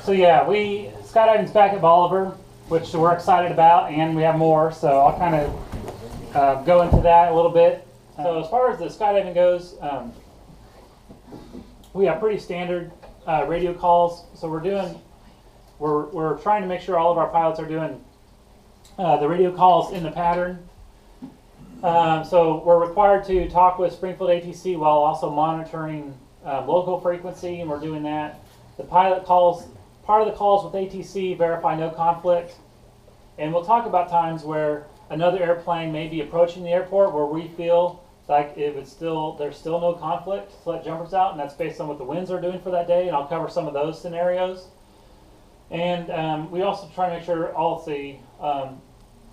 So yeah, skydiving's back at Bolivar, which we're excited about, and we have more. So I'll kind of go into that a little bit. So as far as the skydiving goes, we have pretty standard radio calls. So we're trying to make sure all of our pilots are doing the radio calls in the pattern. So we're required to talk with Springfield ATC while also monitoring local frequency, and we're doing that. The pilot calls, part of the calls with ATC verify no conflict, and we'll talk about times where another airplane may be approaching the airport where we feel like there's still no conflict to let jumpers out, and that's based on what the winds are doing for that day, and I'll cover some of those scenarios. And we also try to make sure all the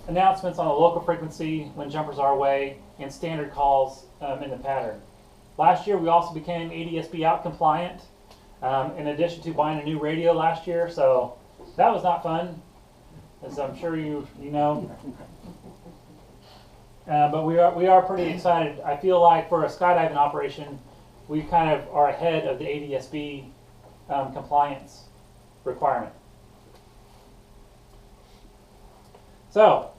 announcements on the local frequency when jumpers are away and standard calls in the pattern. Last year we also became ADSB out compliant in addition to buying a new radio last year, so that was not fun, as I'm sure you know. But we are pretty excited. I feel like for a skydiving operation, we kind of are ahead of the ADSB compliance requirement. So,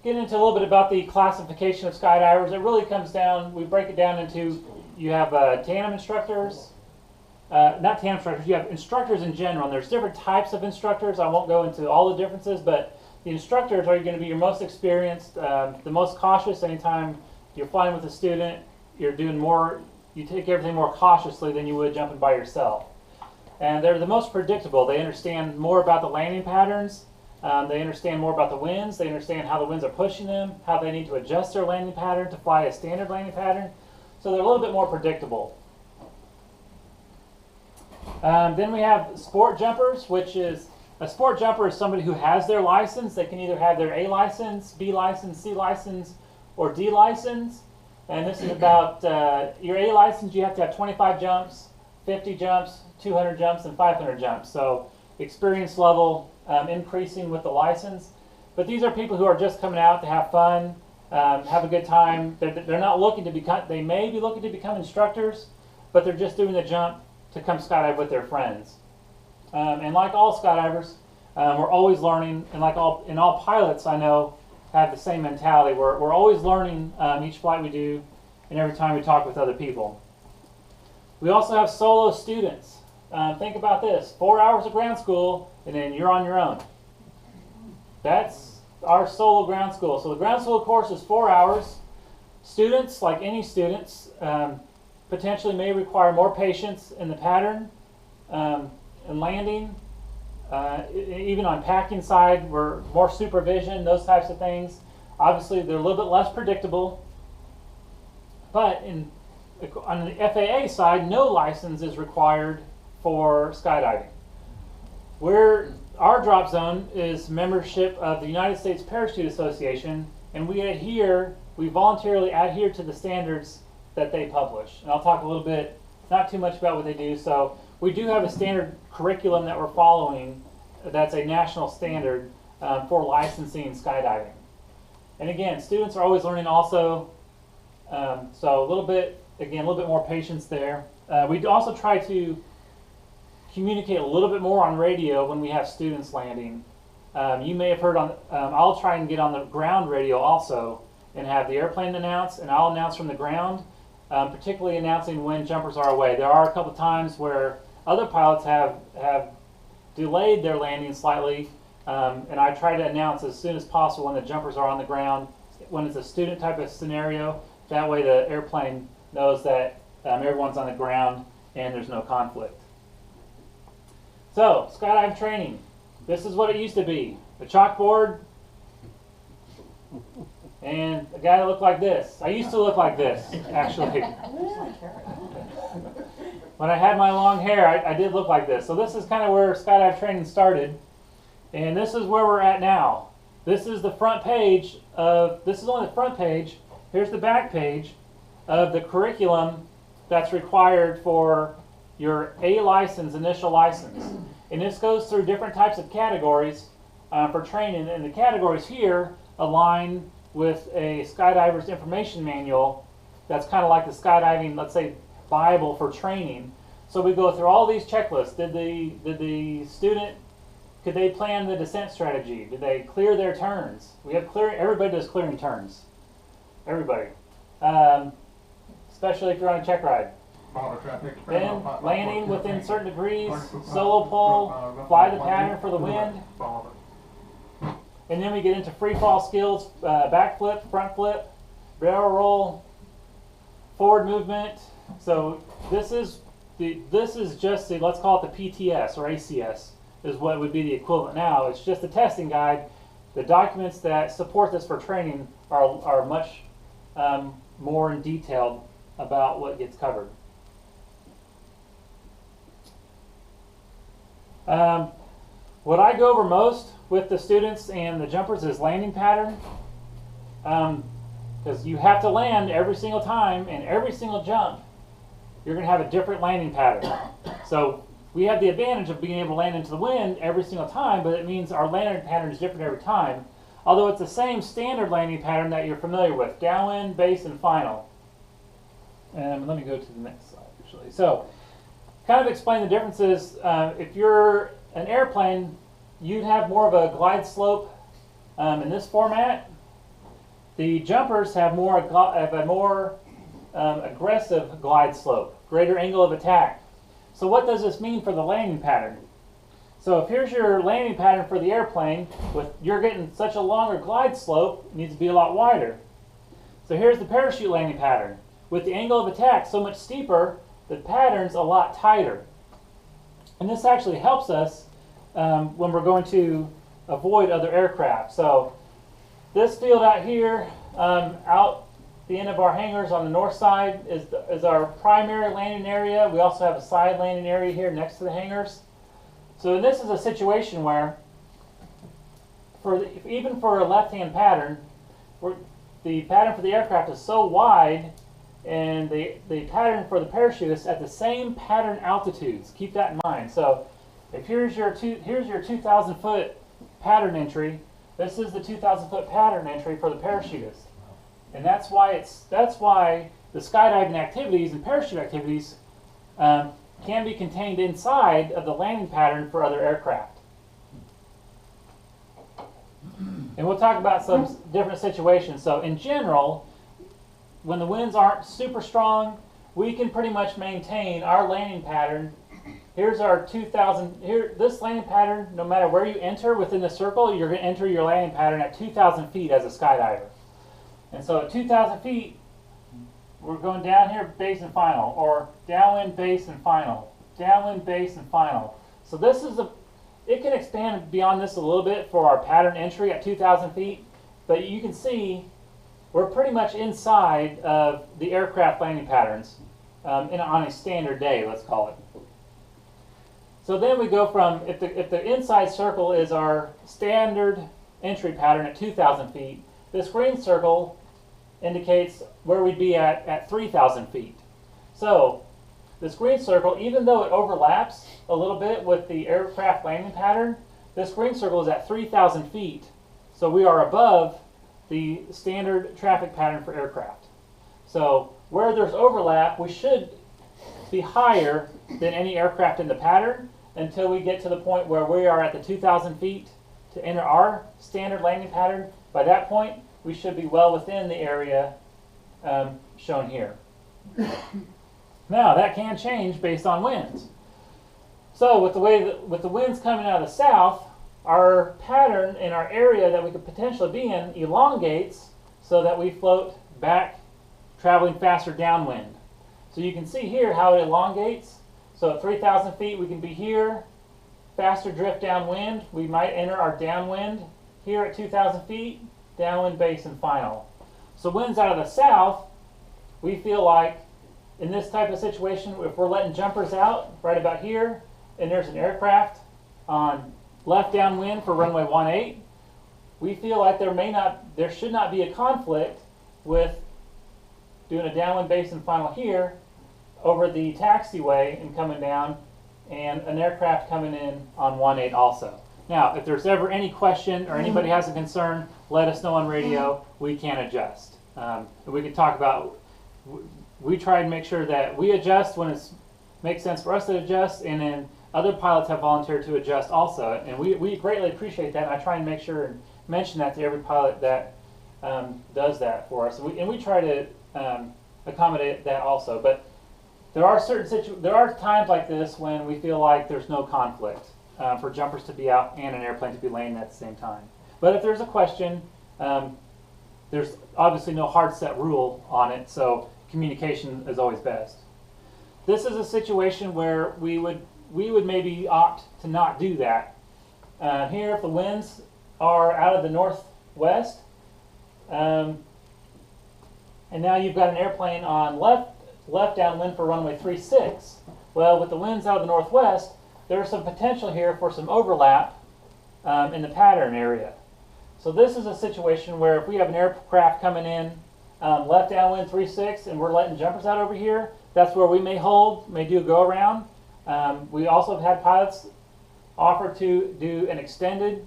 getting into a little bit about the classification of skydivers, it really comes down, we break it down into, you have tandem instructors, not tandem instructors, you have instructors in general, and there's different types of instructors. I won't go into all the differences, but the instructors are going to be your most experienced, the most cautious. Anytime you're flying with a student, you're doing more, you take everything more cautiously than you would jumping by yourself. And they're the most predictable. They understand more about the landing patterns. They understand more about the winds. They understand how the winds are pushing them, how they need to adjust their landing pattern to fly a standard landing pattern. So they're a little bit more predictable. Then we have sport jumpers, which is, a sport jumper is somebody who has their license. They can either have their A license, B license, C license, or D license. And this is about your A license, you have to have 25 jumps, 50 jumps, 200 jumps, and 500 jumps. So experience level increasing with the license. But these are people who are just coming out to have fun, have a good time. They're not looking to become, they may be looking to become instructors, but they're just doing the jump to come skydive with their friends. And like all skydivers, we're always learning, and like all pilots I know have the same mentality. We're always learning each flight we do and every time we talk with other people. We also have solo students. Think about this, 4 hours of ground school and then you're on your own. That's our solo ground school. So the ground school course is 4 hours. Students, like any students, potentially may require more patience in the pattern and landing. Even on packing side, we're more supervision, those types of things. Obviously, they're a little bit less predictable. But on the FAA side, no license is required for skydiving. Our drop zone is membership of the United States Parachute Association, and we voluntarily adhere to the standards that they publish. And I'll talk a little bit, not too much about what they do. So we do have a standard curriculum that we're following that's a national standard for licensing skydiving. And again, students are always learning also, so a little bit more patience there. We also try to communicate a little bit more on radio when we have students landing. You may have heard I'll try and get on the ground radio also and have the airplane announce, and I'll announce from the ground, particularly announcing when jumpers are away. There are a couple times where other pilots have delayed their landing slightly, and I try to announce as soon as possible when the jumpers are on the ground, when it's a student type of scenario. That way the airplane knows that everyone's on the ground and there's no conflict. So, skydive training. This is what it used to be. A chalkboard and a guy that looked like this. I used to look like this, actually. When I had my long hair, I did look like this. So this is kind of where skydive training started. And this is where we're at now. This is the front page this is only the front page. Here's the back page of the curriculum that's required for your A license, initial license. And this goes through different types of categories for training. And the categories here align with a skydiver's information manual that's kind of like the skydiving, let's say, Bible for training. So we go through all these checklists. Did the student, could they plan the descent strategy? Did they clear their turns? We have everybody does clearing turns. Everybody. Especially if you're on a check ride. Then landing within certain degrees, solo pull, fly the pattern for the wind. And then we get into free fall skills, back flip, front flip, barrel roll, forward movement. So this is just the, let's call it the PTS or ACS is what would be the equivalent now. It's just a testing guide. The documents that support this for training are much more in detail about what gets covered. What I go over most with the students and the jumpers is landing pattern, because you have to land every single time, and every single jump you're going to have a different landing pattern. So we have the advantage of being able to land into the wind every single time, but it means our landing pattern is different every time, although it's the same standard landing pattern that you're familiar with: downwind, base, and final. And let me go to the next slide actually. So kind of explain the differences. If you're an airplane, you'd have more of a glide slope in this format. The jumpers have a more aggressive glide slope, greater angle of attack. So what does this mean for the landing pattern? So if here's your landing pattern for the airplane, you're getting such a longer glide slope, it needs to be a lot wider. So here's the parachute landing pattern. With the angle of attack so much steeper, the pattern's a lot tighter. And this actually helps us when we're going to avoid other aircraft. So this field out here, out the end of our hangars on the north side is our primary landing area. We also have a side landing area here next to the hangars. So this is a situation where, even for a left-hand pattern, the pattern for the aircraft is so wide, and the pattern for the parachute is at the same pattern altitudes. Keep that in mind. So if here's your 2,000 foot pattern entry, this is the 2,000 foot pattern entry for the parachutist. And that's why the skydiving activities and parachute activities can be contained inside of the landing pattern for other aircraft. And we'll talk about some different situations. So in general, when the winds aren't super strong, we can pretty much maintain our landing pattern. Here's our 2,000, this landing pattern, no matter where you enter within the circle, you're going to enter your landing pattern at 2,000 feet as a skydiver. And so at 2,000 feet, we're going down here, base and final, or downwind, base and final, downwind, base and final. So this is it can expand beyond this a little bit for our pattern entry at 2,000 feet, but you can see we're pretty much inside of the aircraft landing patterns on a standard day, let's call it. So then we go from, if the inside circle is our standard entry pattern at 2,000 feet, this green circle indicates where we'd be at 3,000 feet. So this green circle, even though it overlaps a little bit with the aircraft landing pattern, this green circle is at 3,000 feet. So we are above the standard traffic pattern for aircraft. So where there's overlap, we should be higher than any aircraft in the pattern until we get to the point where we are at the 2,000 feet to enter our standard landing pattern. By that point, we should be well within the area shown here. Now, that can change based on winds. So with the winds coming out of the south, our pattern in our area that we could potentially be in elongates so that we float back, traveling faster downwind. So you can see here how it elongates. So at 3,000 feet, we can be here, faster drift downwind. We might enter our downwind here at 2,000 feet, downwind, base, and final. So winds out of the south, we feel like in this type of situation, if we're letting jumpers out right about here, and there's an aircraft on left downwind for runway 18, we feel like there should not be a conflict with doing a downwind, base, and final here over the taxiway and coming down, and an aircraft coming in on 18 also. Now, if there's ever any question or anybody has a concern, let us know on radio. We can adjust. We can talk about, we try and make sure that we adjust when it's makes sense for us to adjust, and then other pilots have volunteered to adjust also, and we greatly appreciate that, and I try and make sure and mention that to every pilot that does that for us, and we try to accommodate that also. But there are times like this when we feel like there's no conflict for jumpers to be out and an airplane to be landing at the same time. But if there's a question, there's obviously no hard set rule on it, so communication is always best. This is a situation where we would maybe opt to not do that. Here, if the winds are out of the northwest, and now you've got an airplane on left downwind for runway 36. Well, with the winds out of the northwest, there's some potential here for some overlap in the pattern area. So this is a situation where if we have an aircraft coming in left downwind 36 and we're letting jumpers out over here, that's where we may hold, may do a go around. We also have had pilots offer to do an extended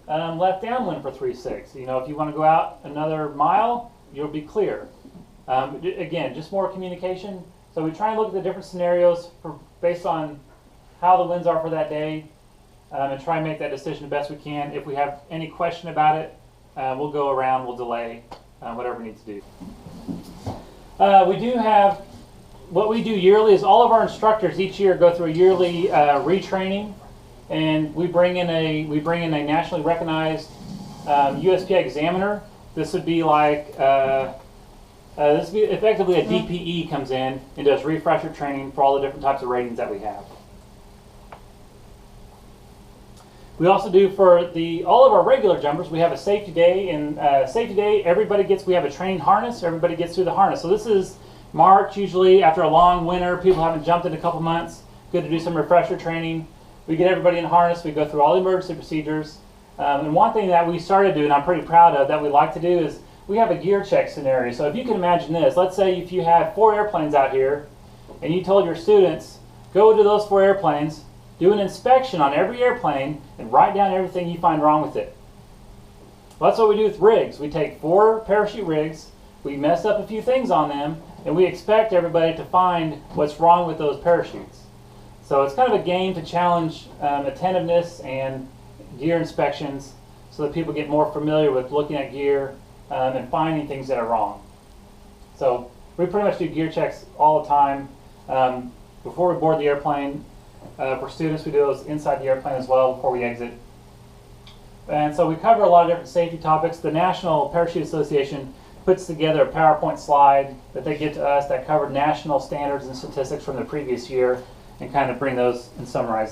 left downwind for 36. You know, if you want to go out another mile, you'll be clear. Again, just more communication. So we try and look at the different scenarios based on how the winds are for that day, and try and make that decision the best we can. If we have any question about it, we'll go around, we'll delay, whatever we need to do. We do have, what we do yearly is all of our instructors each year go through a yearly retraining, and we bring in a nationally recognized USPA examiner. This would be like this would be effectively a DPE comes in and does refresher training for all the different types of ratings that we have. We also do for all of our regular jumpers, we have a safety day, and safety day, we have a training harness, everybody gets through the harness. So this is March, usually after a long winter, people haven't jumped in a couple months, good to do some refresher training. We get everybody in harness, we go through all the emergency procedures. And one thing that we started doing, I'm pretty proud of, that we like to do is we have a gear check scenario. So if you can imagine this, let's say if you had 4 airplanes out here and you told your students, go to those 4 airplanes, do an inspection on every airplane and write down everything you find wrong with it. Well, that's what we do with rigs. We take 4 parachute rigs, we mess up a few things on them, and we expect everybody to find what's wrong with those parachutes. So it's kind of a game to challenge attentiveness and gear inspections so that people get more familiar with looking at gear and finding things that are wrong. So we pretty much do gear checks all the time. Before we board the airplane, for students we do those inside the airplane as well before we exit. And so we cover a lot of different safety topics. The National Parachute Association puts together a PowerPoint slide that they give to us that covered national standards and statistics from the previous year and kind of bring those and summarize